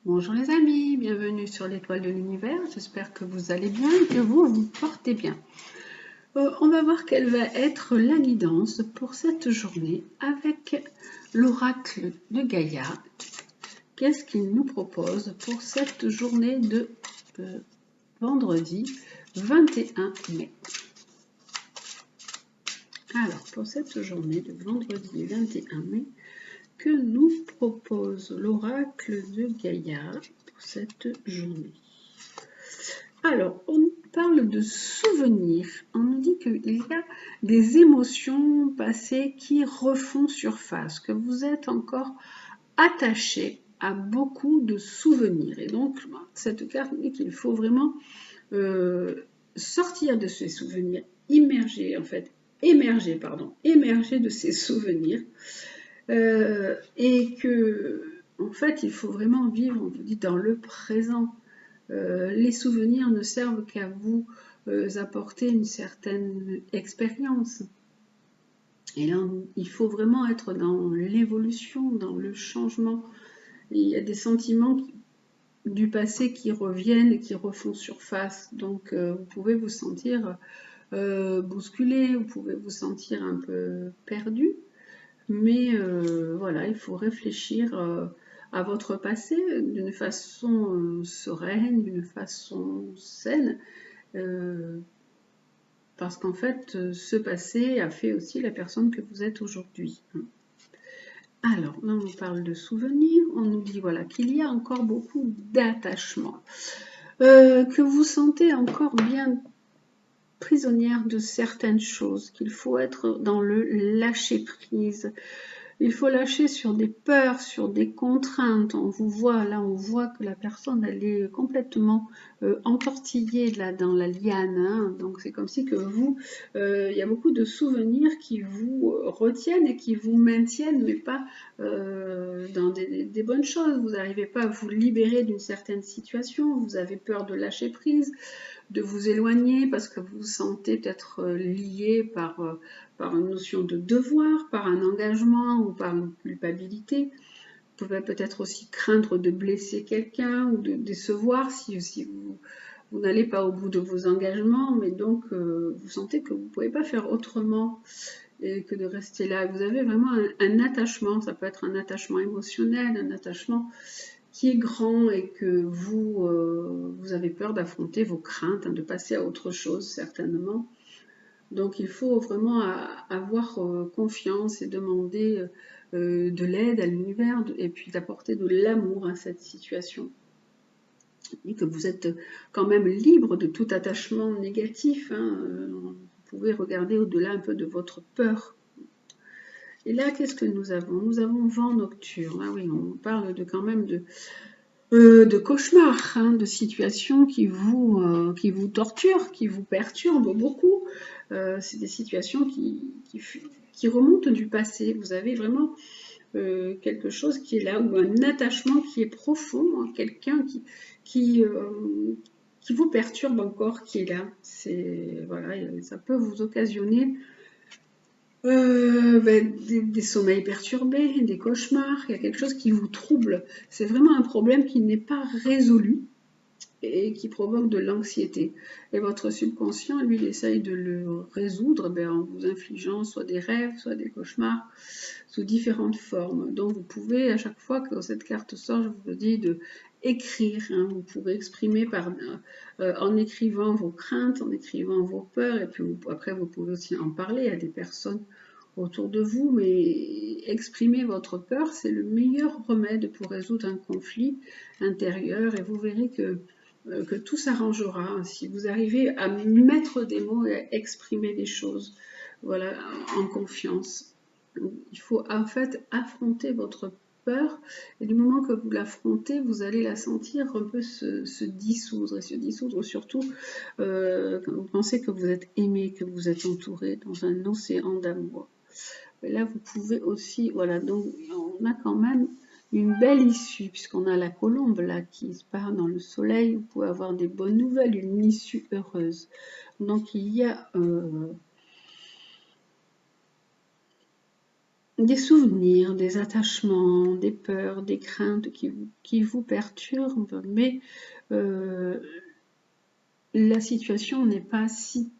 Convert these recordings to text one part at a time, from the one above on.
Bonjour les amis, bienvenue sur l'étoile de l'univers, j'espère que vous allez bien et que vous vous portez bien. On va voir quelle va être la guidance pour cette journée avec l'oracle de Gaïa. Qu'est-ce qu'il nous propose pour cette journée de vendredi 21 mai? Alors, pour cette journée de vendredi 21 mai, que nous propose l'oracle de Gaïa pour cette journée? Alors, on parle de souvenirs. On nous dit qu'il y a des émotions passées qui refont surface, que vous êtes encore attaché à beaucoup de souvenirs. Et donc, cette carte dit qu'il faut vraiment sortir de ces souvenirs, émerger de ces souvenirs. Et que, en fait, il faut vraiment vivre, on vous dit, dans le présent. Les souvenirs ne servent qu'à vous apporter une certaine expérience. Et là, il faut vraiment être dans l'évolution, dans le changement. Il y a des sentiments du passé qui reviennent et qui refont surface. Donc, vous pouvez vous sentir bousculé, vous pouvez vous sentir un peu perdu. Mais voilà, il faut réfléchir à votre passé d'une façon sereine, d'une façon saine, parce qu'en fait, ce passé a fait aussi la personne que vous êtes aujourd'hui. Alors, là, on parle de souvenirs, on nous dit voilà, qu'il y a encore beaucoup d'attachement, que vous sentez encore bien prisonnière de certaines choses, qu'il faut être dans le lâcher-prise. Il faut lâcher sur des peurs, sur des contraintes. On vous voit, là, on voit que la personne, elle est complètement entortillée là, dans la liane. Hein. Donc, c'est comme si que vous, il y a beaucoup de souvenirs qui vous retiennent et qui vous maintiennent, mais pas dans des bonnes choses. Vous n'arrivez pas à vous libérer d'une certaine situation. Vous avez peur de lâcher prise, de vous éloigner parce que vous vous sentez peut-être lié par une notion de devoir, par un engagement ou par une culpabilité. Vous pouvez peut-être aussi craindre de blesser quelqu'un ou de décevoir si vous n'allez pas au bout de vos engagements, mais donc vous sentez que vous ne pouvez pas faire autrement et que de rester là. Vous avez vraiment un attachement, ça peut être un attachement émotionnel, un attachement qui est grand et que vous avez peur d'affronter vos craintes, hein, de passer à autre chose certainement. Donc il faut vraiment avoir confiance et demander de l'aide à l'univers et puis d'apporter de l'amour à cette situation. Et que vous êtes quand même libre de tout attachement négatif. Hein. Vous pouvez regarder au-delà un peu de votre peur. Et là, qu'est-ce que nous avons? Nous avons vent nocturne. Ah oui, on parle quand même de cauchemars, hein, de situations qui vous torturent, qui vous perturbent beaucoup. C'est des situations qui remontent du passé. Vous avez vraiment quelque chose qui est là, ou un attachement qui est profond, hein, quelqu'un qui vous perturbe encore, qui est là. Voilà, ça peut vous occasionner des sommeils perturbés, des cauchemars, il y a quelque chose qui vous trouble. C'est vraiment un problème qui n'est pas résolu et qui provoque de l'anxiété. Et votre subconscient, lui, il essaye de le résoudre en vous infligeant soit des rêves, soit des cauchemars, sous différentes formes. Donc vous pouvez, à chaque fois que cette carte sort, je vous dis de écrire. Hein. Vous pouvez exprimer en écrivant vos craintes, en écrivant vos peurs, et puis après vous pouvez aussi en parler à des personnes autour de vous, mais exprimer votre peur, c'est le meilleur remède pour résoudre un conflit intérieur, et vous verrez que tout s'arrangera si vous arrivez à mettre des mots et à exprimer des choses, voilà, en confiance. Il faut en fait affronter votre peur, et du moment que vous l'affrontez, vous allez la sentir un peu se dissoudre, et se dissoudre surtout quand vous pensez que vous êtes aimé, que vous êtes entouré dans un océan d'amour. Et là, vous pouvez aussi, voilà, donc on a quand même une belle issue, puisqu'on a la colombe là qui se part dans le soleil. Vous pouvez avoir des bonnes nouvelles, une issue heureuse. Donc il y a des souvenirs, des attachements, des peurs, des craintes qui vous perturbent, mais la situation n'est pas si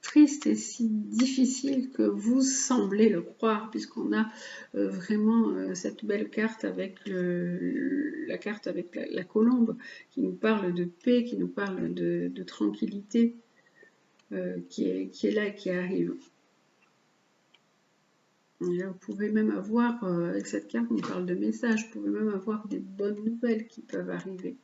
triste et si difficile que vous semblez le croire, puisqu'on a vraiment cette belle carte avec la carte avec la colombe, qui nous parle de paix, qui nous parle de tranquillité, qui est là et qui arrive. Et là, vous pouvez même avoir, avec cette carte, on parle de messages, vous pouvez même avoir des bonnes nouvelles qui peuvent arriver.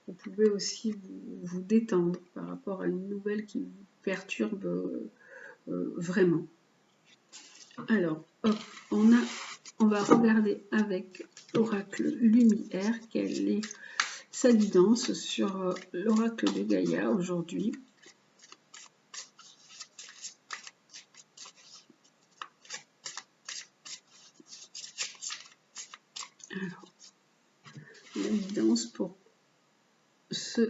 Vous pouvez aussi vous détendre par rapport à une nouvelle qui vous perturbe vraiment. Alors, hop, on va regarder avec l'oracle Lumière quelle est sa guidance sur l'oracle de Gaïa aujourd'hui. Alors, la guidance pour ce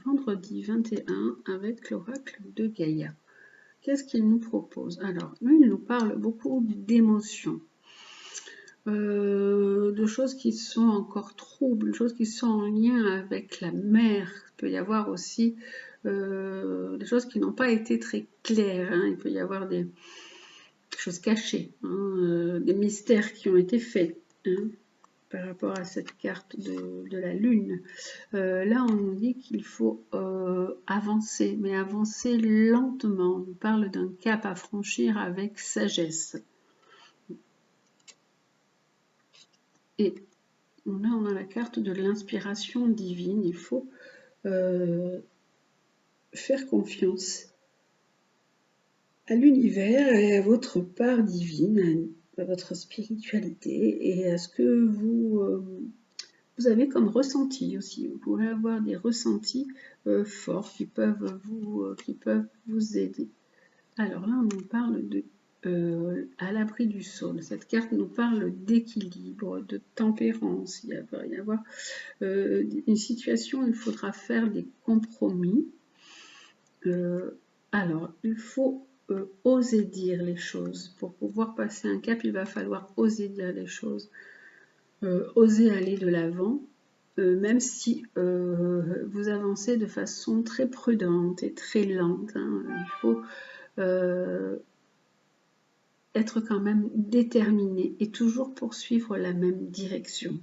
vendredi 21 avec l'oracle de Gaïa. Qu'est-ce qu'il nous propose? Alors, lui, il nous parle beaucoup d'émotions, de choses qui sont encore troubles, de choses qui sont en lien avec la mer. Il peut y avoir aussi des choses qui n'ont pas été très claires. Hein. Il peut y avoir des choses cachées, hein, des mystères qui ont été faits. Hein, par rapport à cette carte de la Lune. Là, on nous dit qu'il faut avancer, mais avancer lentement. On nous parle d'un cap à franchir avec sagesse. Et là, on a la carte de l'inspiration divine. Il faut faire confiance à l'univers et à votre part divine, à votre spiritualité et à ce que vous avez comme ressenti aussi. Vous pourrez avoir des ressentis forts qui peuvent vous aider. Alors là, on nous parle de à l'abri du sol. Cette carte nous parle d'équilibre, de tempérance. Il va y avoir une situation où il faudra faire des compromis. Alors, il faut oser dire les choses. Pour pouvoir passer un cap, il va falloir oser dire les choses. Oser aller de l'avant, même si vous avancez de façon très prudente et très lente. Hein. Il faut être quand même déterminé et toujours poursuivre la même direction.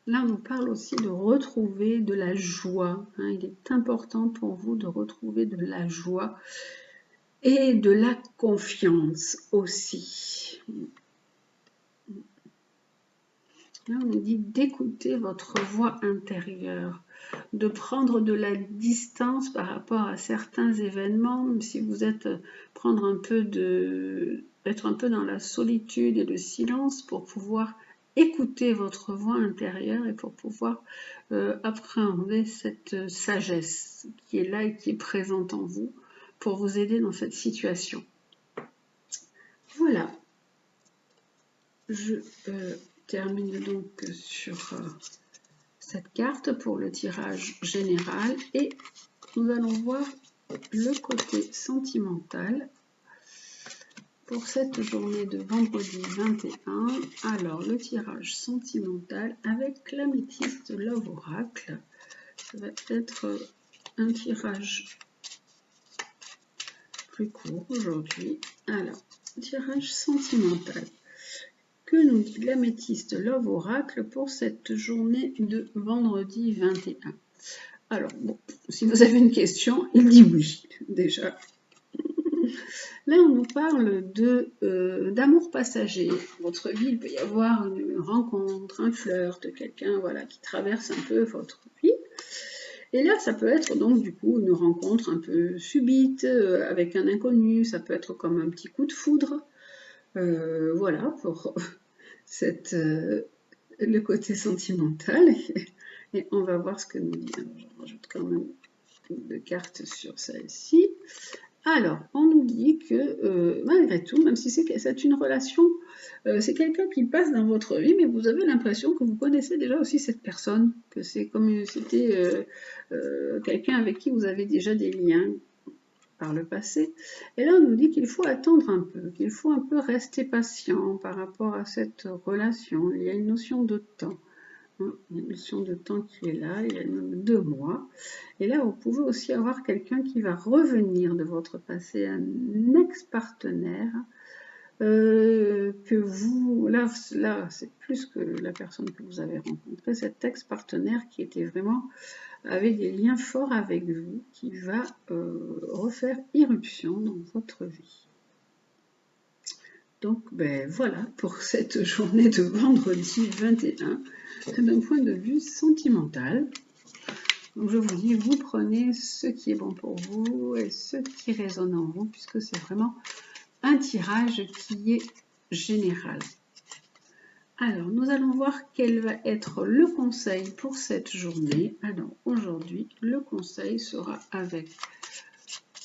Là, on nous parle aussi de retrouver de la joie. Hein. Il est important pour vous de retrouver de la joie et de la confiance aussi. Là, on nous dit d'écouter votre voix intérieure, de prendre de la distance par rapport à certains événements, même si vous êtes être un peu dans la solitude et le silence pour pouvoir écouter votre voix intérieure et pour pouvoir appréhender cette sagesse qui est là et qui est présente en vous pour vous aider dans cette situation. Voilà. Je termine donc sur cette carte pour le tirage général et nous allons voir le côté sentimental pour cette journée de vendredi 21. Alors le tirage sentimental avec l'améthyste Love Oracle, ça va être un tirage plus court aujourd'hui. Alors, tirage sentimental. Que nous dit l'améthyste Love Oracle pour cette journée de vendredi 21? Alors, bon, si vous avez une question, il dit oui, déjà. Là, on nous parle d'amour passager. Dans votre vie, il peut y avoir une rencontre, un flirt, quelqu'un voilà, qui traverse un peu votre vie. Et là, ça peut être donc du coup une rencontre un peu subite avec un inconnu. Ça peut être comme un petit coup de foudre. Voilà, pour le côté sentimental. Et on va voir ce que nous dit. Alors, je rajoute quand même deux cartes sur celle-ci. Alors, on nous dit que malgré tout, même si c'est une relation, c'est quelqu'un qui passe dans votre vie, mais vous avez l'impression que vous connaissez déjà aussi cette personne, que c'est comme si c'était quelqu'un avec qui vous avez déjà des liens. par le passé. Et là, on nous dit qu'il faut attendre un peu, qu'il faut un peu rester patient par rapport à cette relation. Il y a une notion de temps. Il y a une notion de temps qui est là, il y a même 2 mois. Et là, vous pouvez aussi avoir quelqu'un qui va revenir de votre passé, un ex-partenaire, que vous, là c'est plus que la personne que vous avez rencontrée, cet ex-partenaire qui était vraiment, avait des liens forts avec vous, qui va refaire irruption dans votre vie. Donc, ben voilà pour cette journée de vendredi 21, d'un point de vue sentimental. Donc, je vous dis, vous prenez ce qui est bon pour vous et ce qui résonne en vous, puisque c'est vraiment un tirage qui est général. Alors, nous allons voir quel va être le conseil pour cette journée. Alors, aujourd'hui, le conseil sera avec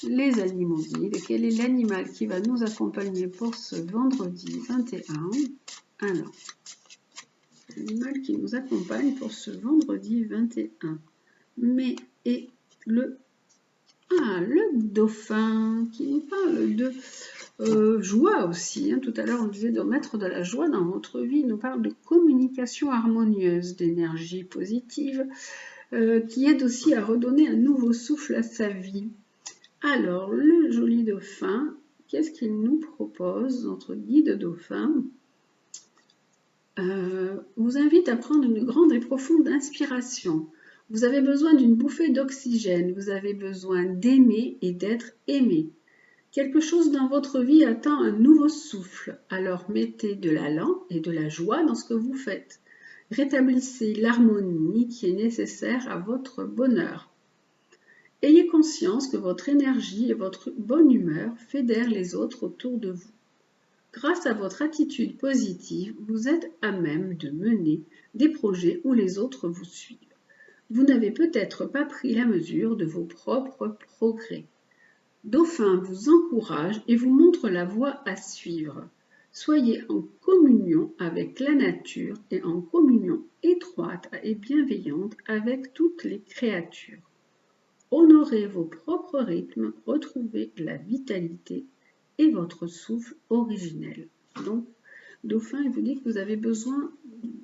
les animaux guides. Quel est l'animal qui va nous accompagner pour ce vendredi 21? Alors, l'animal qui nous accompagne pour ce vendredi 21 mai est le dauphin, qui nous parle de joie aussi. Tout à l'heure, on disait de mettre de la joie dans votre vie. Il nous parle de communication harmonieuse, d'énergie positive, qui aide aussi à redonner un nouveau souffle à sa vie. Alors, le joli dauphin, qu'est-ce qu'il nous propose? Notre guide dauphin vous invite à prendre une grande et profonde inspiration. Vous avez besoin d'une bouffée d'oxygène, vous avez besoin d'aimer et d'être aimé. Quelque chose dans votre vie attend un nouveau souffle, alors mettez de l'allant et de la joie dans ce que vous faites. Rétablissez l'harmonie qui est nécessaire à votre bonheur. Ayez conscience que votre énergie et votre bonne humeur fédèrent les autres autour de vous. Grâce à votre attitude positive, vous êtes à même de mener des projets où les autres vous suivent. Vous n'avez peut-être pas pris la mesure de vos propres progrès. Dauphin vous encourage et vous montre la voie à suivre. Soyez en communion avec la nature et en communion étroite et bienveillante avec toutes les créatures. Honorez vos propres rythmes, retrouvez la vitalité et votre souffle originel. Donc, Dauphin, il vous dit que vous avez besoin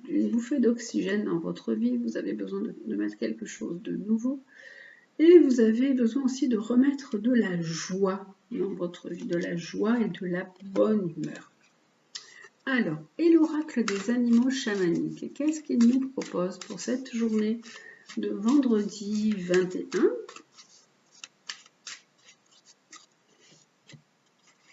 d'une bouffée d'oxygène dans votre vie, vous avez besoin de mettre quelque chose de nouveau, et vous avez besoin aussi de remettre de la joie dans votre vie, de la joie et de la bonne humeur. Alors, et l'oracle des animaux chamaniques, qu'est-ce qu'il nous propose pour cette journée de vendredi 21 ?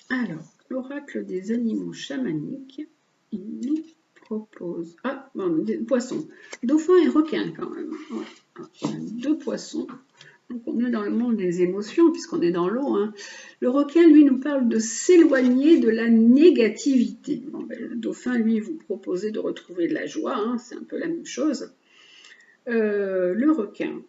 Alors, l'oracle des animaux chamaniques, il nous propose... Ah, bon, des poissons. Dauphin et requin quand même. Ouais. 2 poissons. Donc on est dans le monde des émotions, puisqu'on est dans l'eau. Le requin, lui, nous parle de s'éloigner de la négativité. Bon, ben, le dauphin, lui, vous proposez de retrouver de la joie. C'est un peu la même chose. Le requin.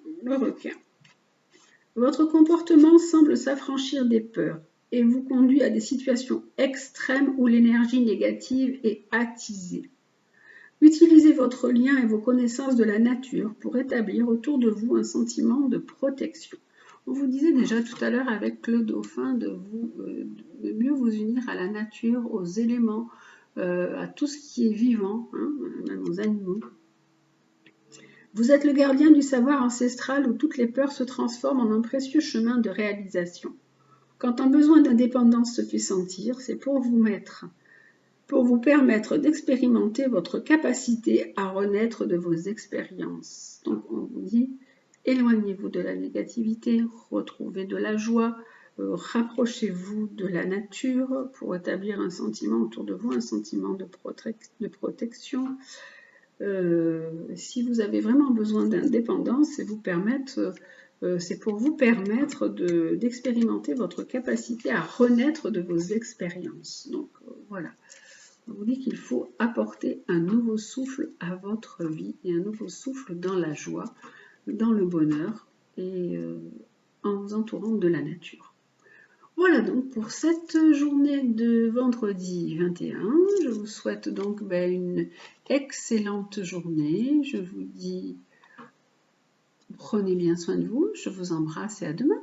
Votre comportement semble s'affranchir des peurs et vous conduit à des situations extrêmes où l'énergie négative est attisée. Utilisez votre lien et vos connaissances de la nature pour établir autour de vous un sentiment de protection. On vous disait déjà tout à l'heure avec le dauphin de mieux vous unir à la nature, aux éléments, à tout ce qui est vivant, même aux animaux. Vous êtes le gardien du savoir ancestral où toutes les peurs se transforment en un précieux chemin de réalisation. Quand un besoin d'indépendance se fait sentir, c'est pour vous permettre d'expérimenter votre capacité à renaître de vos expériences. Donc on vous dit, éloignez-vous de la négativité, retrouvez de la joie, rapprochez-vous de la nature pour établir un sentiment autour de vous, un sentiment de protection. Si vous avez vraiment besoin d'indépendance, c'est pour vous permettre d'expérimenter votre capacité à renaître de vos expériences. Donc voilà, on vous dit qu'il faut apporter un nouveau souffle à votre vie et un nouveau souffle dans la joie, dans le bonheur et en vous entourant de la nature. Voilà donc pour cette journée de vendredi 21. Je vous souhaite donc une excellente journée. Je vous dis, prenez bien soin de vous. Je vous embrasse et à demain.